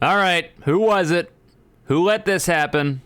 All right, who was it? Who let this happen?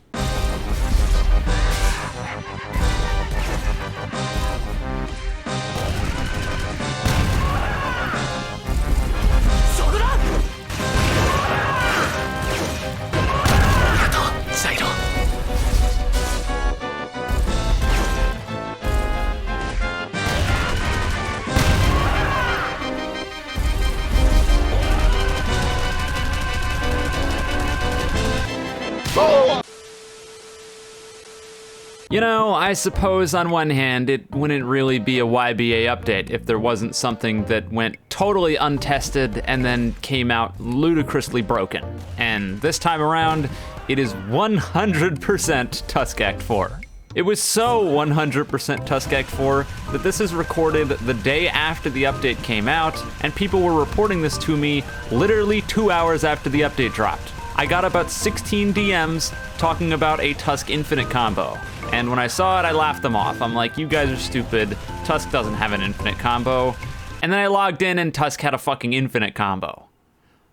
You know, I suppose on one hand, it wouldn't really be a YBA update if there wasn't something that went totally untested and then came out ludicrously broken. And this time around, it is 100% Tusk Act 4. It was so 100% Tusk Act 4 that this is recorded the day after the update came out, and people were reporting this to me literally 2 hours after the update dropped. I got about 16 DMs talking about a Tusk Infinite combo. And when I saw it, I laughed them off. I'm like, you guys are stupid. Tusk doesn't have an infinite combo. And then I logged in and Tusk had a fucking infinite combo.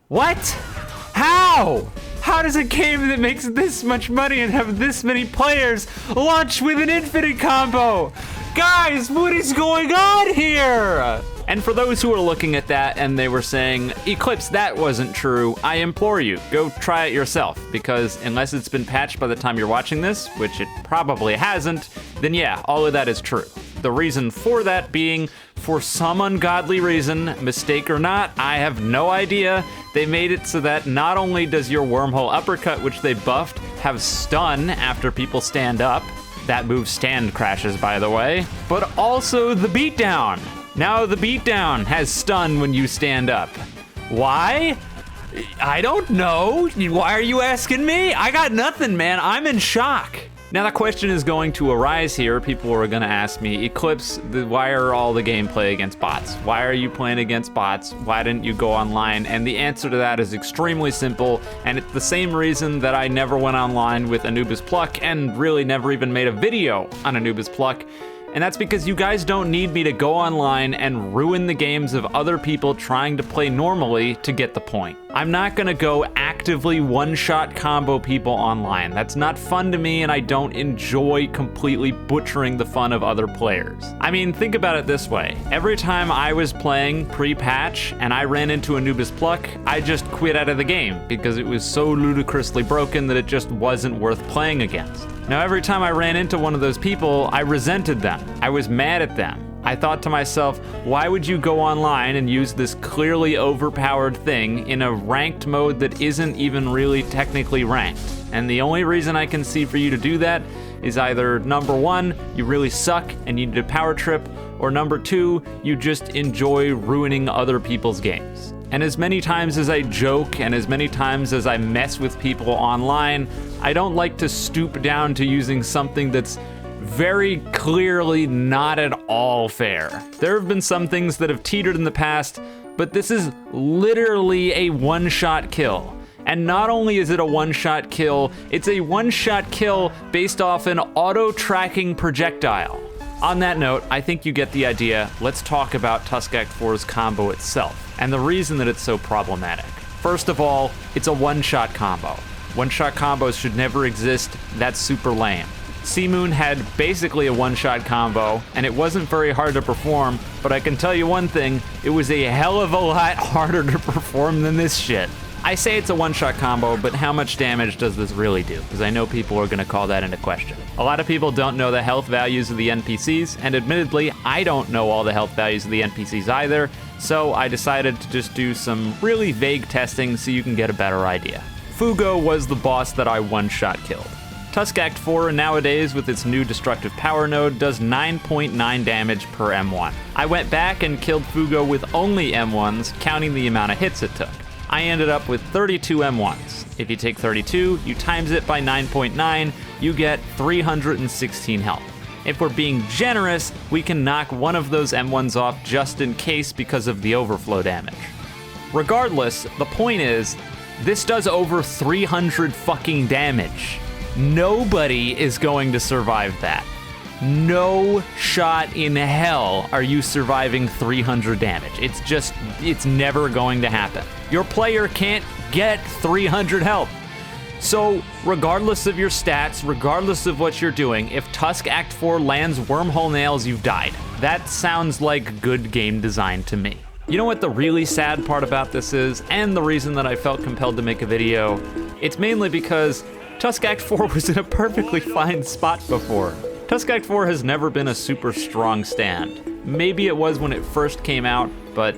What? How? How does a game that makes this much money and have this many players launch with an infinite combo? Guys, what is going on here? And for those who are looking at that and they were saying, Eclipse, that wasn't true, I implore you, go try it yourself, because unless it's been patched by the time you're watching this, which it probably hasn't, then yeah, all of that is true. The reason for that being, for some ungodly reason, mistake or not, I have no idea, they made it so that not only does your wormhole uppercut, which they buffed, have stun after people stand up, that move stand crashes by the way, but also the beatdown. Now the beatdown has stun when you stand up. Why? I don't know. Why are you asking me? I got nothing, man. I'm in shock. Now the question is going to arise here. People are going to ask me, Eclipse, why are all the gameplay against bots? Why are you playing against bots? Why didn't you go online? And the answer to that is extremely simple, and it's the same reason that I never went online with Anubis Pluck and really never even made a video on Anubis Pluck. And that's because you guys don't need me to go online and ruin the games of other people trying to play normally to get the point. I'm not gonna go actively one-shot combo people online. That's not fun to me, and I don't enjoy completely butchering the fun of other players. I mean, think about it this way. Every time I was playing pre-patch and I ran into Anubis Pluck, I just quit out of the game because it was so ludicrously broken that it just wasn't worth playing against. Now, every time I ran into one of those people, I resented them. I was mad at them. I thought to myself, why would you go online and use this clearly overpowered thing in a ranked mode that isn't even really technically ranked? And the only reason I can see for you to do that is either number one, you really suck and you need a power trip, or number two, you just enjoy ruining other people's games. And as many times as I joke and as many times as I mess with people online, I don't like to stoop down to using something that's very clearly not at all fair. There have been some things that have teetered in the past, but this is literally a one-shot kill. And not only is it a one-shot kill, it's a one-shot kill based off an auto-tracking projectile. On that note, I think you get the idea. Let's talk about Tusk Act 4's combo itself, and the reason that it's so problematic. First of all, it's a one-shot combo. One-shot combos should never exist. That's super lame. C-Moon had basically a one-shot combo, and it wasn't very hard to perform, but I can tell you one thing, it was a hell of a lot harder to perform than this shit. I say it's a one-shot combo, but how much damage does this really do? Because I know people are gonna call that into question. A lot of people don't know the health values of the NPCs, and admittedly, I don't know all the health values of the NPCs either, so I decided to just do some really vague testing so you can get a better idea. Fugo was the boss that I one-shot killed. Tusk Act 4 nowadays with its new destructive power node does 9.9 damage per M1. I went back and killed Fugo with only M1s, counting the amount of hits it took. I ended up with 32 M1s. If you take 32, you times it by 9.9, you get 316 health. If we're being generous, we can knock one of those M1s off just in case because of the overflow damage. Regardless, the point is, this does over 300 fucking damage. Nobody is going to survive that. No shot in hell are you surviving 300 damage. It's never going to happen. Your player can't get 300 health. So, regardless of your stats, regardless of what you're doing, if Tusk Act 4 lands Wormhole Nails, you've died. That sounds like good game design to me. You know what the really sad part about this is, and the reason that I felt compelled to make a video? It's mainly because Tusk Act 4 was in a perfectly fine spot before. Tusk Act 4 has never been a super strong stand. Maybe it was when it first came out, but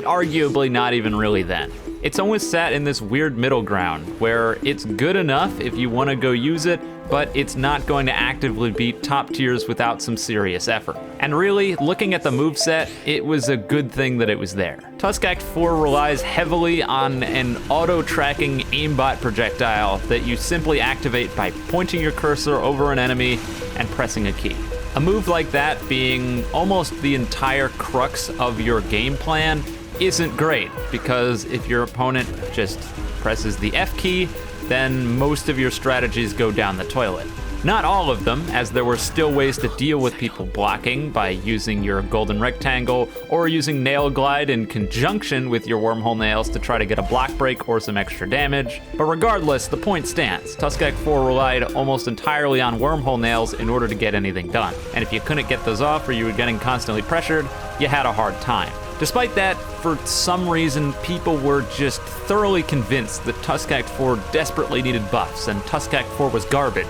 arguably not even really then. It's always sat in this weird middle ground where it's good enough if you want to go use it, but it's not going to actively beat top tiers without some serious effort. And really, looking at the moveset, it was a good thing that it was there. Tusk Act 4 relies heavily on an auto-tracking aimbot projectile that you simply activate by pointing your cursor over an enemy and pressing a key. A move like that being almost the entire crux of your game plan isn't great, because if your opponent just presses the F key, then most of your strategies go down the toilet. Not all of them, as there were still ways to deal with people blocking by using your golden rectangle or using nail glide in conjunction with your wormhole nails to try to get a block break or some extra damage. But regardless, the point stands. Tusk Act 4 relied almost entirely on wormhole nails in order to get anything done. And if you couldn't get those off or you were getting constantly pressured, you had a hard time. Despite that, for some reason, people were just thoroughly convinced that Tusk Act 4 desperately needed buffs and Tusk Act 4 was garbage.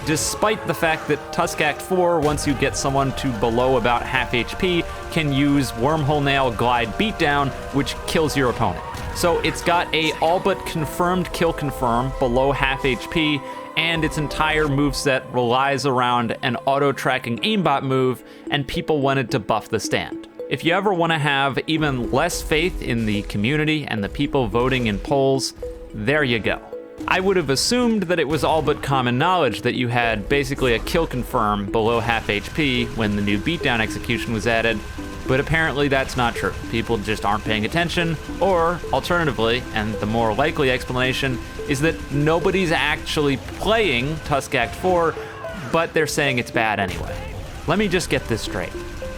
Despite the fact that Tusk Act 4, once you get someone to below about half HP, can use Wormhole Nail Glide Beatdown, which kills your opponent. So it's got a all but confirmed kill confirm below half HP, and its entire moveset relies around an auto-tracking aimbot move, and people wanted to buff the stand. If you ever want to have even less faith in the community and the people voting in polls, there you go. I would have assumed that it was all but common knowledge that you had basically a kill confirm below half HP when the new beatdown execution was added, but apparently that's not true. People just aren't paying attention, or alternatively, and the more likely explanation, is that nobody's actually playing Tusk Act 4, but they're saying it's bad anyway. Let me just get this straight.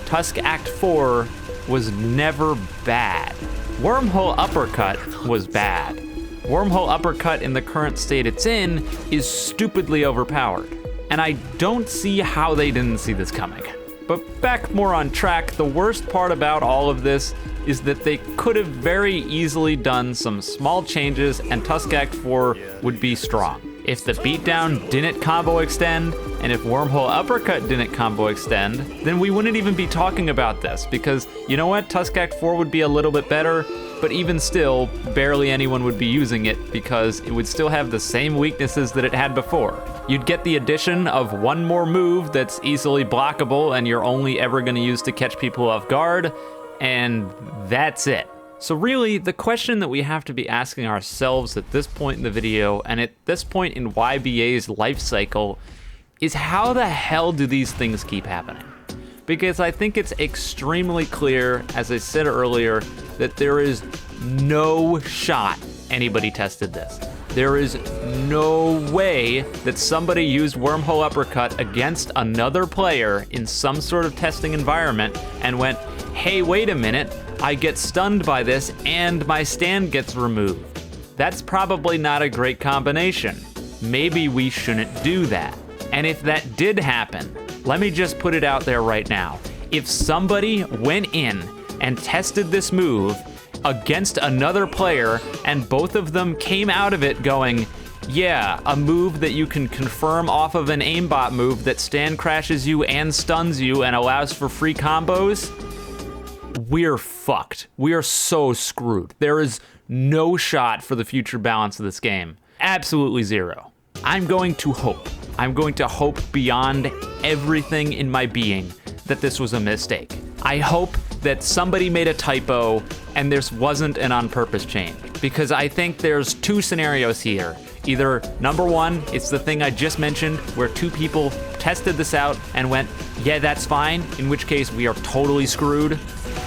Tusk Act 4 was never bad. Wormhole Uppercut was bad. Wormhole Uppercut in the current state it's in is stupidly overpowered. And I don't see how they didn't see this coming. But back more on track, the worst part about all of this is that they could have very easily done some small changes and Tusk Act 4 would be strong. If the beatdown didn't combo extend, and if Wormhole Uppercut didn't combo extend, then we wouldn't even be talking about this, because you know what, Tusk Act 4 would be a little bit better, but even still, barely anyone would be using it because it would still have the same weaknesses that it had before. You'd get the addition of one more move that's easily blockable and you're only ever going to use to catch people off guard, and that's it. So really, the question that we have to be asking ourselves at this point in the video, and at this point in YBA's life cycle, is how the hell do these things keep happening? Because I think it's extremely clear, as I said earlier, that there is no shot anybody tested this. There is no way that somebody used Wormhole Uppercut against another player in some sort of testing environment and went, hey, wait a minute, I get stunned by this and my stand gets removed. That's probably not a great combination. Maybe we shouldn't do that. And if that did happen, let me just put it out there right now. If somebody went in and tested this move against another player and both of them came out of it going, yeah, a move that you can confirm off of an aimbot move that stand crashes you and stuns you and allows for free combos, we're fucked. We are so screwed. There is no shot for the future balance of this game. Absolutely zero. I'm going to hope beyond everything in my being that this was a mistake. I hope that somebody made a typo and this wasn't an on-purpose change, because I think there's two scenarios here. Either number one, it's the thing I just mentioned where two people tested this out and went, yeah, that's fine, in which case we are totally screwed.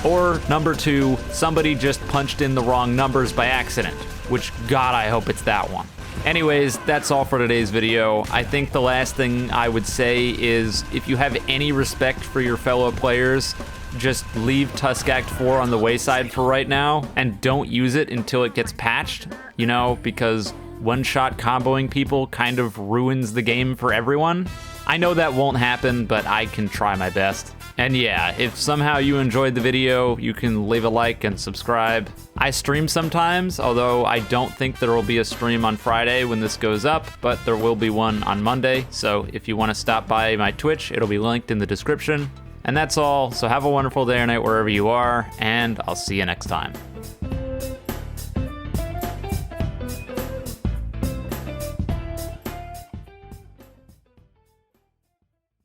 Or number two, somebody just punched in the wrong numbers by accident, which, God, I hope it's that one. Anyways, that's all for today's video. I think the last thing I would say is if you have any respect for your fellow players, just leave Tusk Act 4 on the wayside for right now and don't use it until it gets patched, you know, because one-shot comboing people kind of ruins the game for everyone. I know that won't happen, but I can try my best. And yeah, if somehow you enjoyed the video, you can leave a like and subscribe. I stream sometimes, although I don't think there will be a stream on Friday when this goes up, but there will be one on Monday. So if you want to stop by my Twitch, it'll be linked in the description. And that's all, so have a wonderful day or night wherever you are, and I'll see you next time.